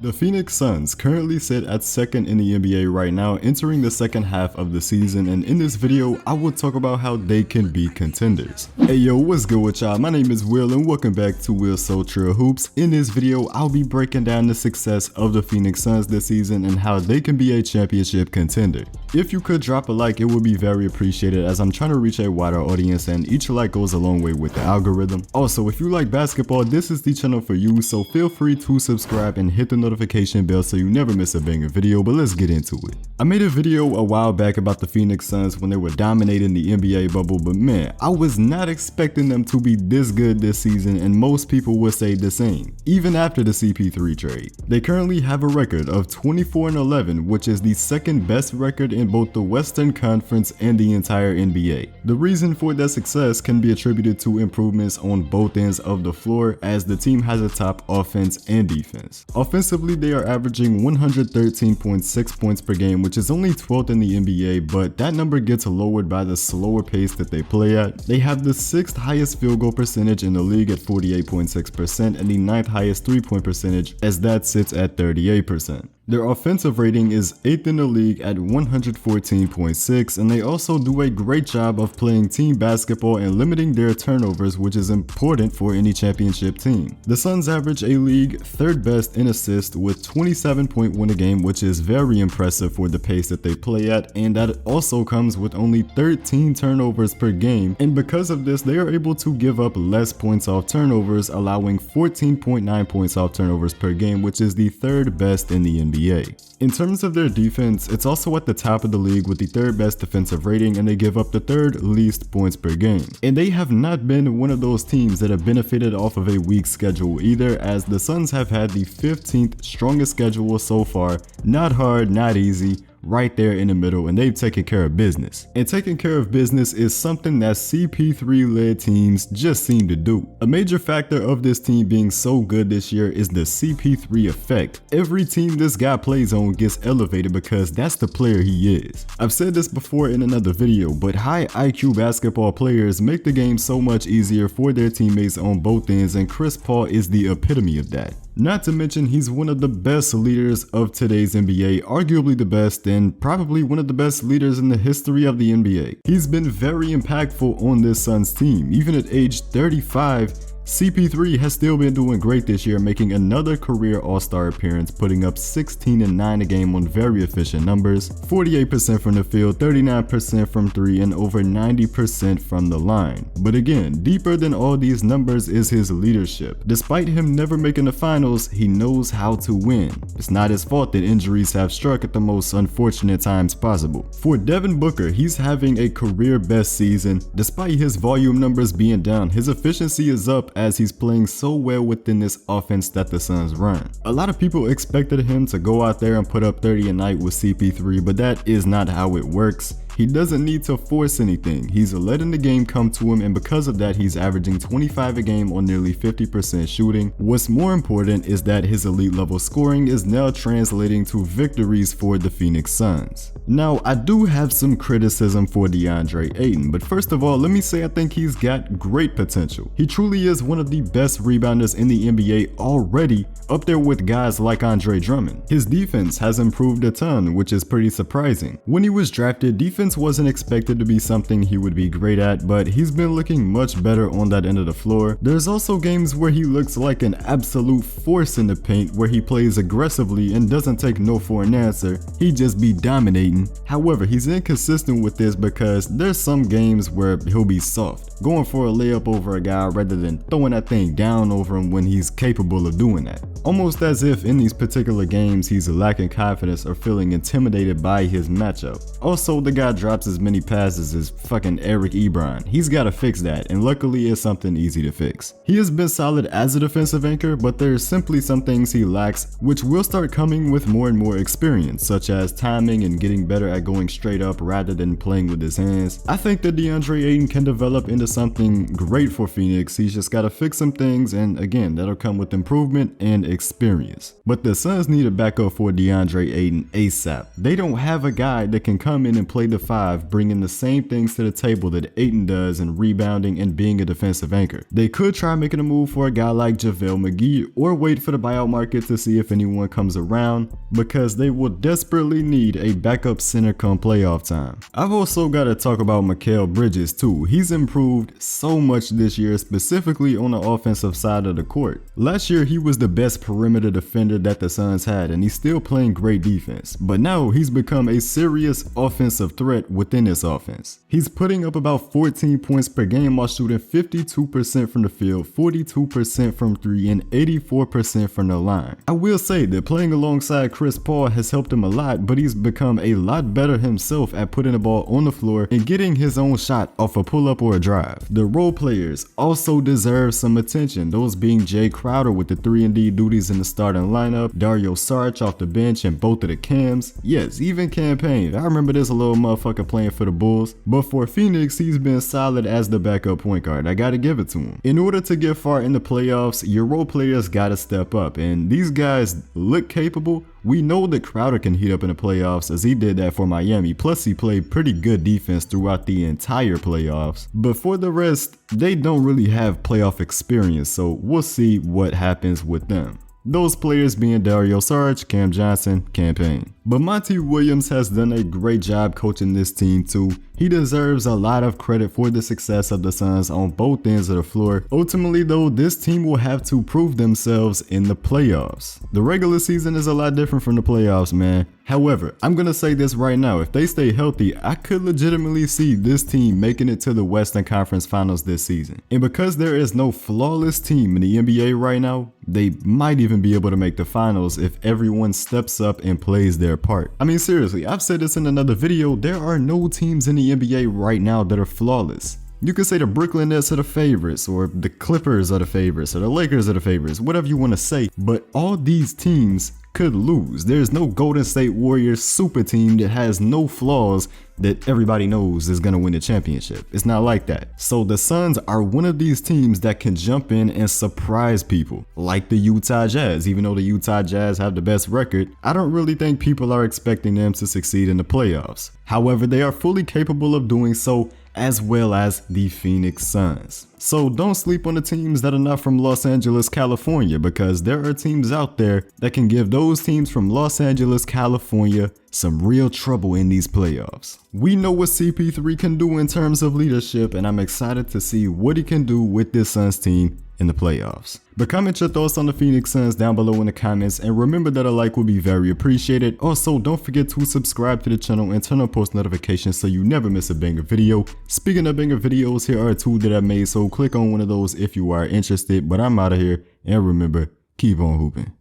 The Phoenix Suns currently sit at second in the NBA right now, entering the second half of the season, and in this video, I will talk about how they can be contenders. Hey yo, what's good with y'all? My name is Will and welcome back to Will's Ultra Hoops. In this video, I'll be breaking down the success of the Phoenix Suns this season and how they can be a championship contender. If you could drop a like, it would be very appreciated as I'm trying to reach a wider audience and each like goes a long way with the algorithm. Also, if you like basketball, this is the channel for you, so feel free to subscribe and hit the notification bell so you never miss a banger video, but let's get into it. I made a video a while back about the Phoenix Suns when they were dominating the NBA bubble, but man, I was not expecting them to be this good this season, and most people would say the same, even after the CP3 trade. They currently have a record of 24-11, which is the second best record in both the Western Conference and the entire NBA. The reason for that success can be attributed to improvements on both ends of the floor, as the team has a top offense and defense. Offensively, they are averaging 113.6 points per game, which is only 12th in the NBA, but that number gets lowered by the slower pace that they play at. They have the 6th highest field goal percentage in the league at 48.6% and the 9th highest 3-point percentage, as that sits at 38%. Their offensive rating is 8th in the league at 114.6, and they also do a great job of playing team basketball and limiting their turnovers, which is important for any championship team. The Suns average a league 3rd best in assists with 27.1 a game, which is very impressive for the pace that they play at, and that also comes with only 13 turnovers per game, and because of this they are able to give up less points off turnovers, allowing 14.9 points off turnovers per game, which is the 3rd best in the NBA. In terms of their defense, it's also at the top of the league with the 3rd best defensive rating, and they give up the 3rd least points per game. And they have not been one of those teams that have benefited off of a weak schedule either, as the Suns have had the 15th strongest schedule so far. Not hard, not easy, right there in the middle, and they've taken care of business. And taking care of business is something that CP3-led teams just seem to do. A major factor of this team being so good this year is the CP3 effect. Every team this guy plays on gets elevated because that's the player he is. I've said this before in another video, but high IQ basketball players make the game so much easier for their teammates on both ends, and Chris Paul is the epitome of that. Not to mention, he's one of the best leaders of today's NBA, arguably the best and probably one of the best leaders in the history of the NBA. He's been very impactful on this Suns team. Even at age 35, CP3 has still been doing great this year, making another career All-Star appearance, putting up 16 and 9 a game on very efficient numbers, 48% from the field, 39% from 3, and over 90% from the line. But again, deeper than all these numbers is his leadership. Despite him never making the finals, he knows how to win. It's not his fault that injuries have struck at the most unfortunate times possible. For Devin Booker, he's having a career best season. Despite his volume numbers being down, his efficiency is up as he's playing so well within this offense that the Suns run. A lot of people expected him to go out there and put up 30 a night with CP3, but that is not how it works. He doesn't need to force anything. He's letting the game come to him, and because of that, he's averaging 25 a game on nearly 50% shooting. What's more important is that his elite level scoring is now translating to victories for the Phoenix Suns. Now, I do have some criticism for DeAndre Ayton, but first of all, let me say I think he's got great potential. He truly is one of the best rebounders in the NBA already, up there with guys like Andre Drummond. His defense has improved a ton, which is pretty surprising. When he was drafted, defense wasn't expected to be something he would be great at, but he's been looking much better on that end of the floor. There's also games where he looks like an absolute force in the paint, where he plays aggressively and doesn't take no for an answer. He just be dominating. However, he's inconsistent with this because there's some games where he'll be soft, going for a layup over a guy rather than throwing that thing down over him when he's capable of doing that. Almost as if in these particular games he's lacking confidence or feeling intimidated by his matchup. Also, the guy drops as many passes as fucking Eric Ebron. He's gotta fix that, and luckily it's something easy to fix. He has been solid as a defensive anchor, but there's simply some things he lacks, which will start coming with more and more experience, such as timing and getting better at going straight up rather than playing with his hands. I think that DeAndre Ayton can develop into something great for Phoenix. He's just gotta fix some things, and again, that'll come with improvement and experience. But the Suns need a backup for DeAndre Ayton ASAP. They don't have a guy that can come in and play the 5, bringing the same things to the table that Ayton does in rebounding and being a defensive anchor. They could try making a move for a guy like JaVale McGee or wait for the buyout market to see if anyone comes around, because they will desperately need a backup center come playoff time. I've also got to talk about Mikal Bridges too. He's improved so much this year, specifically on the offensive side of the court. Last year he was the best perimeter defender that the Suns had, and he's still playing great defense, but now he's become a serious offensive threat within this offense. He's putting up about 14 points per game while shooting 52% from the field, 42% from 3, and 84% from the line. I will say that playing alongside Chris Paul has helped him a lot, but he's become a lot better himself at putting the ball on the floor and getting his own shot off a pull-up or a drive. The role players also deserve some attention, those being Jae Crowder with the 3-and-D duties in the starting lineup, Dario Saric off the bench, and both of the Cams. Yes, even Cameron Payne. I remember this little motherfucker playing for the Bulls, but for Phoenix, he's been solid as the backup point guard. I gotta give it to him. In order to get far in the playoffs, your role players gotta step up, and these guys look capable. We know that Crowder can heat up in the playoffs, as he did that for Miami, plus he played pretty good defense throughout the entire playoffs. But for the rest, they don't really have playoff experience, so we'll see what happens with them. Those players being Dario Saric, Cam Johnson, Cameron Payne. But Monty Williams has done a great job coaching this team too. He deserves a lot of credit for the success of the Suns on both ends of the floor. Ultimately though, this team will have to prove themselves in the playoffs. The regular season is a lot different from the playoffs, man. However, I'm gonna say this right now, if they stay healthy, I could legitimately see this team making it to the Western Conference Finals this season. And because there is no flawless team in the NBA right now, they might even be able to make the finals if everyone steps up and plays their part. I mean, seriously, I've said this in another video, there are no teams in the NBA right now that are flawless. You could say the Brooklyn Nets are the favorites, or the Clippers are the favorites, or the Lakers are the favorites, whatever you want to say, but all these teams could lose. There's no Golden State Warriors super team that has no flaws that everybody knows is going to win the championship. It's not like that. So the Suns are one of these teams that can jump in and surprise people, like the Utah Jazz. Even though the Utah Jazz have the best record, I don't really think people are expecting them to succeed in the playoffs. However, they are fully capable of doing so, as well as the Phoenix Suns. So don't sleep on the teams that are not from Los Angeles, California, because there are teams out there that can give those teams from Los Angeles, California some real trouble in these playoffs. We know what CP3 can do in terms of leadership, and I'm excited to see what he can do with this Suns team in the playoffs. But comment your thoughts on the Phoenix Suns down below in the comments, and remember that a like would be very appreciated. Also, don't forget to subscribe to the channel and turn on post notifications so you never miss a banger video. Speaking of banger videos, here are 2 that I made, so click on one of those if you are interested. But I'm out of here, and remember, keep on hooping.